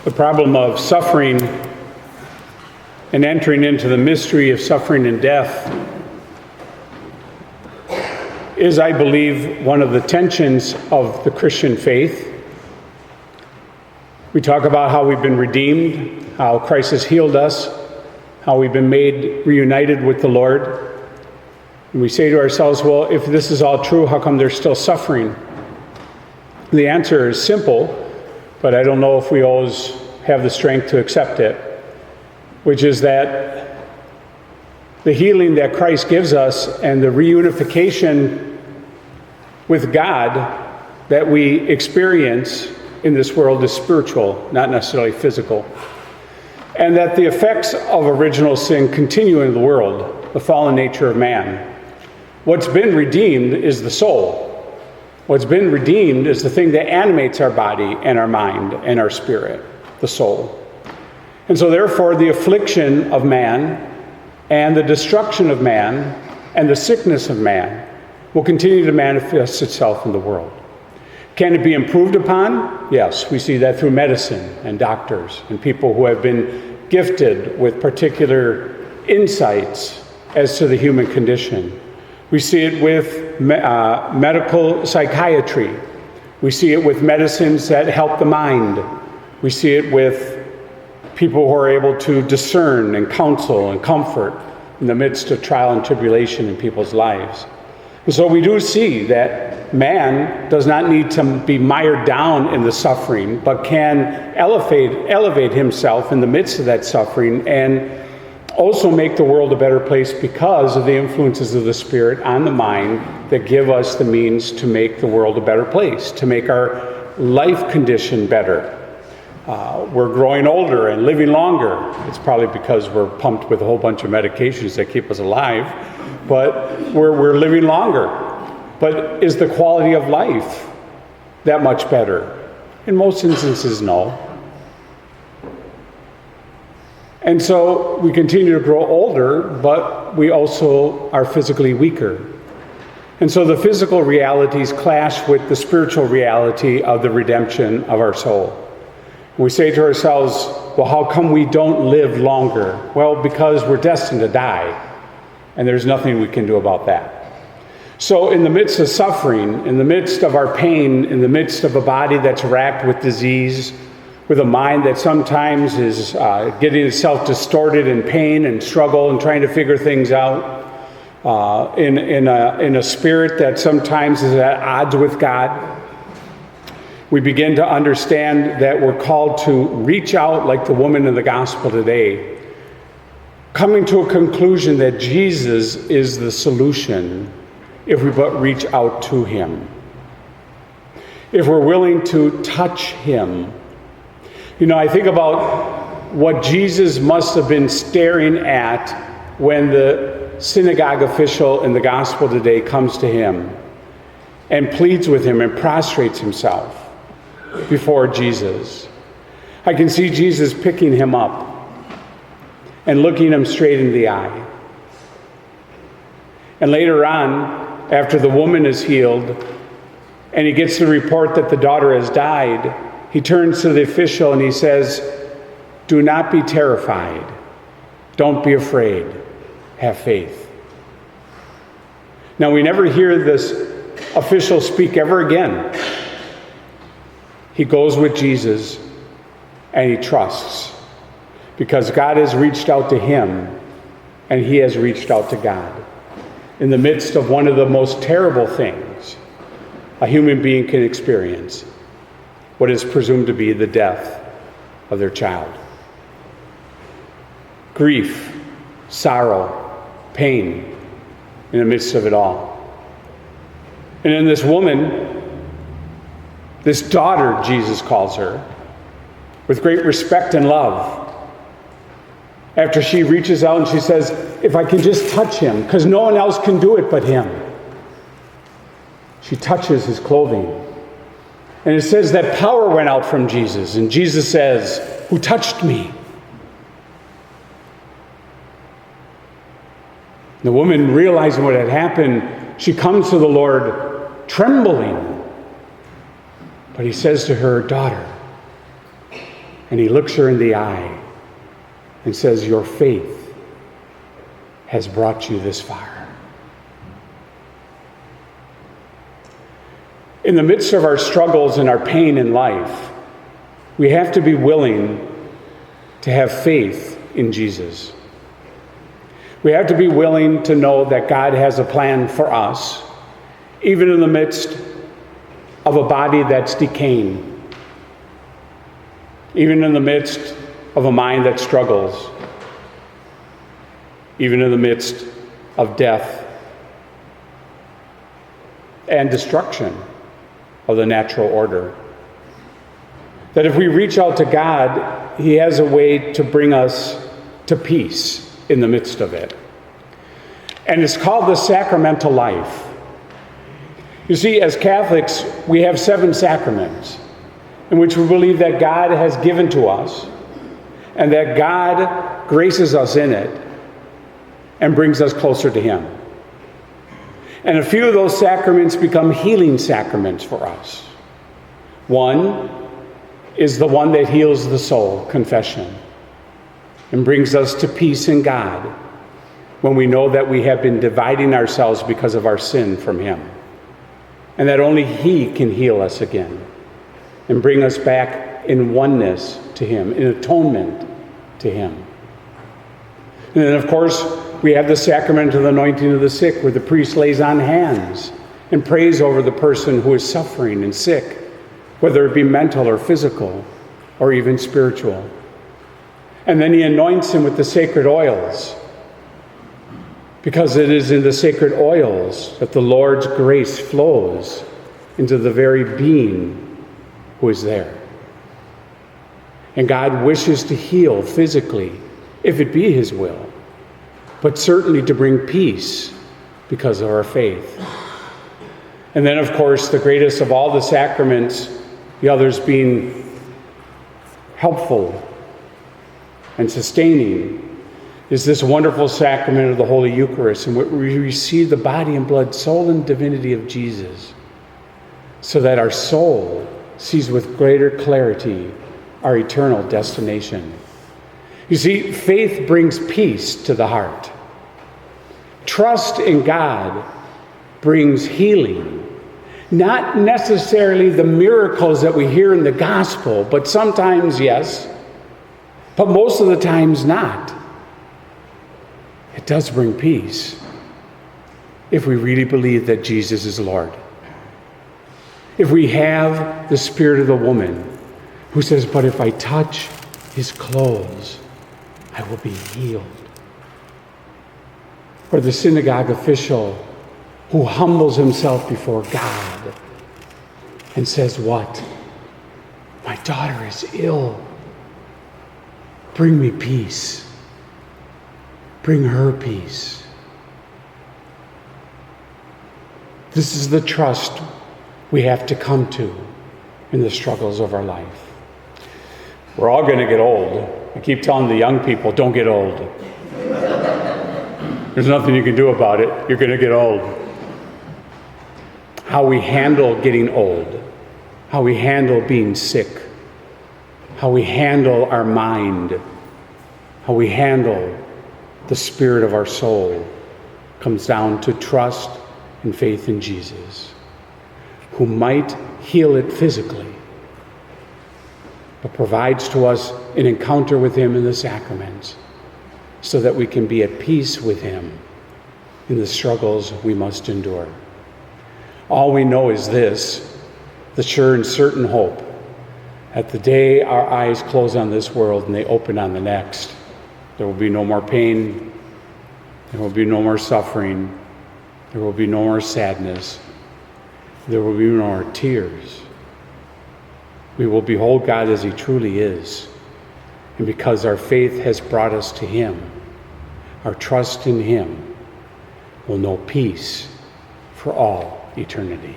The problem of suffering and entering into the mystery of suffering and death is, I believe, one of the tensions of the Christian faith. We talk about how we've been redeemed, how Christ has healed us, how we've been made reunited with the Lord. And we say to ourselves, well, if this is all true, how come there's still suffering? The answer is simple, but I don't know if we always have the strength to accept it, which is that the healing that Christ gives us and the reunification with God that we experience in this world is spiritual, not necessarily physical. And that the effects of original sin continue in the world, the fallen nature of man. What's been redeemed is the soul. What's been redeemed is the thing that animates our body and our mind and our spirit, the soul. And so therefore the affliction of man and the destruction of man and the sickness of man will continue to manifest itself in the world. Can it be improved upon? Yes, we see that through medicine and doctors and people who have been gifted with particular insights as to the human condition. We see it with medical psychiatry. We see it with medicines that help the mind. We see it with people who are able to discern and counsel and comfort in the midst of trial and tribulation in people's lives. And so we do see that man does not need to be mired down in the suffering, but can elevate himself in the midst of that suffering and also make the world a better place because of the influences of the Spirit on the mind that give us the means to make the world a better place, to make our life condition better. We're growing older and living longer. It's probably because we're pumped with a whole bunch of medications that keep us alive, but we're living longer. But is the quality of life that much better? In most instances, no. And so we continue to grow older, but we also are physically weaker. And so the physical realities clash with the spiritual reality of the redemption of our soul. We say to ourselves, well, how come we don't live longer? Well, because we're destined to die, and there's nothing we can do about that. So in the midst of suffering, in the midst of our pain, in the midst of a body that's racked with disease, with a mind that sometimes is getting itself distorted in pain and struggle and trying to figure things out, in a spirit that sometimes is at odds with God, we begin to understand that we're called to reach out like the woman in the gospel today, coming to a conclusion that Jesus is the solution if we but reach out to him. If we're willing to touch him. You know, I think about what Jesus must have been staring at when the synagogue official in the gospel today comes to him and pleads with him and prostrates himself before Jesus. I can see Jesus picking him up and looking him straight in the eye. And later on, after the woman is healed and he gets the report that the daughter has died, he turns to the official and he says, "Do not be terrified. Don't be afraid. Have faith." Now, we never hear this official speak ever again. He goes with Jesus and he trusts because God has reached out to him and he has reached out to God. In the midst of one of the most terrible things a human being can experience, what is presumed to be the death of their child. Grief, sorrow, pain in the midst of it all. And in this woman, this daughter, Jesus calls her, with great respect and love, after she reaches out and she says, if I can just touch him, because no one else can do it but him. She touches his clothing. And it says that power went out from Jesus. And Jesus says, "Who touched me?" The woman, realizing what had happened, she comes to the Lord trembling. But he says to her, "Daughter, And he looks her in the eye and says, your faith has brought you this far. In the midst of our struggles and our pain in life, we have to be willing to have faith in Jesus. We have to be willing to know that God has a plan for us, even in the midst of a body that's decaying, even in the midst of a mind that struggles, even in the midst of death and destruction of the natural order. That if we reach out to God, He has a way to bring us to peace in the midst of it. And it's called the sacramental life. You see, as Catholics, we have 7 sacraments in which we believe that God has given to us and that God graces us in it and brings us closer to Him. And a few of those sacraments become healing sacraments for us. One is the one that heals the soul, confession, and brings us to peace in God when we know that we have been dividing ourselves because of our sin from Him, and that only He can heal us again and bring us back in oneness to Him, in atonement to Him. And then, of course, we have the sacrament of the anointing of the sick, where the priest lays on hands and prays over the person who is suffering and sick, whether it be mental or physical or even spiritual. And then he anoints him with the sacred oils, because it is in the sacred oils that the Lord's grace flows into the very being who is there. And God wishes to heal physically, if it be His will, but certainly to bring peace because of our faith. And then, of course, the greatest of all the sacraments, the others being helpful and sustaining, is this wonderful sacrament of the Holy Eucharist, in which we receive the body and blood, soul and divinity of Jesus, so that our soul sees with greater clarity our eternal destination. You see, faith brings peace to the heart. Trust in God brings healing. Not necessarily the miracles that we hear in the gospel, but sometimes yes, but most of the times not. It does bring peace if we really believe that Jesus is Lord. If we have the spirit of the woman who says, but if I touch His clothes, I will be healed. Or the synagogue official who humbles himself before God and says, what? My daughter is ill. Bring me peace. Bring her peace. This is the trust we have to come to in the struggles of our life. We're all going to get old. I keep telling the young people, don't get old. There's nothing you can do about it. You're going to get old. How we handle getting old, how we handle being sick, how we handle our mind, how we handle the spirit of our soul comes down to trust and faith in Jesus, who might heal it physically, but provides to us an encounter with Him in the sacraments so that we can be at peace with Him in the struggles we must endure. All we know is this, the sure and certain hope, that the day our eyes close on this world and they open on the next, there will be no more pain, there will be no more suffering, there will be no more sadness, there will be no more tears. We will behold God as He truly is. And because our faith has brought us to Him, our trust in Him will know peace for all eternity.